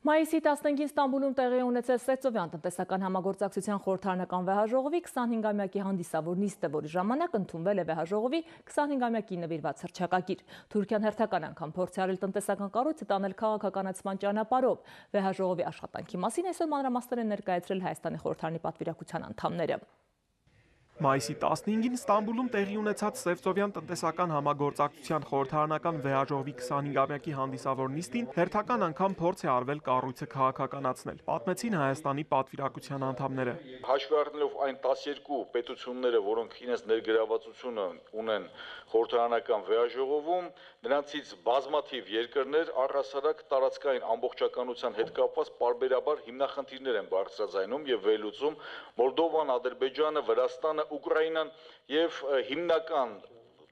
Մայիսի 15-ին Ստամբուլում տեղի ունեցել Սևծովյան տնտեսական համագործակցության խորհրդարանական վեհաժողովի 25-ամյակի հանդիսավոր նիստը, որի ժամանակ ընդունվել է վեհաժողովի 25-ամյակի նվիրված հռչակագիր։ Թուրքիան հերթական անգամ փորձ է արել տնտեսական կառույցը տանել քաղաքականացման ճանապարհով։ Վեհաժողովի աշխատանքի մասին այսօր մանրամասներ են ներկայացրել Հայաստանի խորհրդարանի պատվիրակության անդամները։ Մայիսի 15-ին Ստամբուլում տեղի ունեցած Սևծովյան տնտեսական համագործակցության խորհրդարանական վեհաժողովի 25-ամյակի հանդիսավոր նիստին հերթական անգամ փորձ է արվել կառույցը քաղաքականացնել, պատմեցին Հայաստանի պատվիրակության անդամները։ Հաշվի առնելով այն 12 պետությունները, որոնք իրենց ներգրավվածությունը ունեն խորհրդարանական վեհաժողովում, նրանցից բազմաթիվ երկրներ առհասարակ տարածքային ամբողջականության հետ կապված պարբերաբար հիմնախնդիրներ են բարձրաձայնում եւ վերլուծում Մոլդովան, Ադրբեջանը, Վրաստանը, Ուկրաինան եւ հիմնական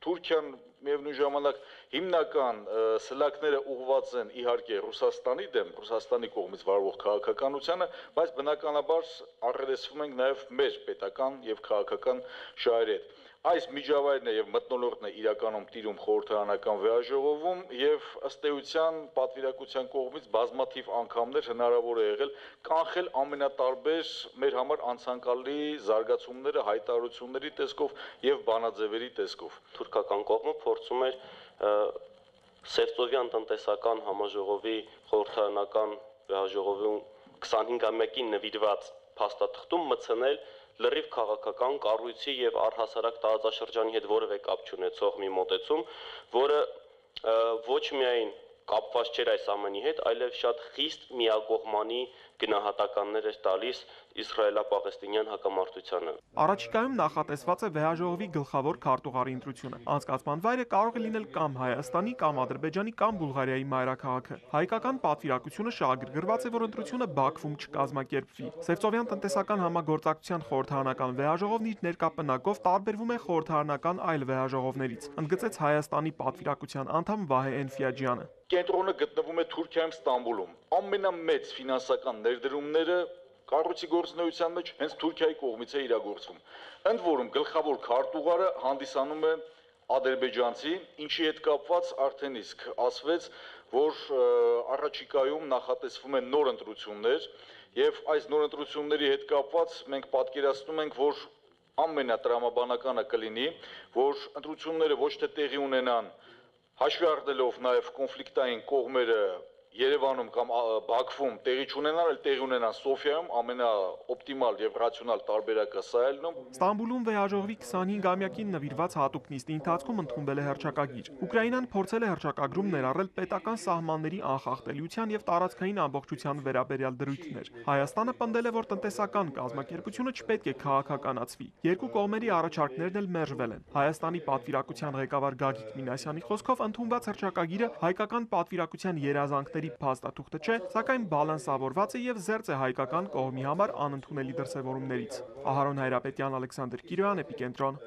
Թուրքիան միևնույն ժամանակ հիմնական սլաքները ուղղված են իհարկե Ռուսաստանի դեմ, Ռուսաստանի կողմից վարվող քաղաքականությանը, բայց բնականաբար առերեսվում ենք նաև մեր պետական եւ քաղաքական շահերի հետ։ Այս միջավայրն է եւ մթնոլորտն է իրականում տիրում խորհրդարանական վեհաժողովում եւ ըստ էության պատվիրակության կողմից բազմաթիվ անգամներ հնարավոր է եղել կանխել ամենատարբեր մեր համար անցանկալի զարգացումները, հայտարարությունների տեսքով եւ բանաձևերի տեսքով։ Թուրքական կողմը փորձում էր Սևծովյան տնտեսական համաժողովի խորհրդարանական վեհաժողովում 25-ամյակին նվիրված փաստաթղթում մտցնել լրիվ քաղաքական կառույցի եւ առհասարակ տարածաշրջանի հետ որևէ կապ չունեցող մի մոտեցում, որը ոչ միայն կապված չէր այս ամենի հետ, այլև շատ խիստ միակողմանի գնահատականներ էր տալիս իսրայելա-պաղեստինյան հակամարտությանը։ Առաջիկայում նախատեսված է վեհաժողովի գլխավոր քարտուղարի ընտրությունը։ Անցկացման վայրը կարող է լինել կամ Հայաստանի, կամ Ադրբեջանի, կամ Բուլղարիայի մայրաքաղաքը։ Հայկական պատվիրակությունը շահագրգռված է, որ ընտրությունը Բաքվում չկազմակերպվի։ Սևծովյան տնտեսական համագործակցության խորհրդարանական վեհաժողովն իր ներկա պնակով տարբերվում է խորհրդարանական այլ վեհաժողովներից, ընդգծեց Հայաստանի պատվիրակության անդամ Վահե Էնֆիաջյանը։ Կենտրոնը գտնվում է Թուրքիայում Ստամբուլում։ Ամենամեծ ֆինանսական ներդրումները կառույցի գործունեության մեջ հենց Թուրքիայի կողմից է իրագործվում։ Ընդ որում գլխավոր քարտուղարը հանդիսանում է ադրբեջանցի, ինչի հետ կապված արդեն իսկ ասվեց, որ առաջիկայում նախատեսվում են նոր ընտրություններ, եւ այս նոր ընտրությունների հետ կապված մենք պատկերացնում ենք, որ ամենատրամաբանականը կլինի, որ ընտրությունները ոչ թե տեղի ունենան հաշվի առնելով նաև կոնֆլիկտային կողմերը Երևանում կամ Բաքվում տեղի չունենան, այլ տեղի ունենան Սոֆիայում, ամենաօպտիմալ եւ ռացիոնալ տարբերակը սա է լինում։ Ստամբուլում վեհաժողովի 25-ամյակին նվիրված հատուկ նիստի ընթացքում ընդունվել է հռչակագիր։ Ուկրաինան փորձել է հռչակագրում ներառել պետական սահմանների անխախտելիության եւ տարածքային ամբողջության վերաբերյալ դրույթներ։ Հայաստանը պնդել է, որ տնտեսական կազմակերպությունը չպետք է քաղաքականացվի։ Երկու կողմերի առաջարկներն էլ մերժվել են։ Հայաստանի պատվիրակության ղեկավար Գագիկ Մինասյանի խոսքով ընդունված հռչակագիրը հայկական պատվիրակության երազանքների փաստաթուղթը չէ, սակայն բալանսավորված է եւ զերծ է հայկական կողմի համար անընդունելի դրսեւորումներից։ Ահարոն Հայրապետյան, Ալեքսանդր Կիրոյան, Էպիկենտրոն։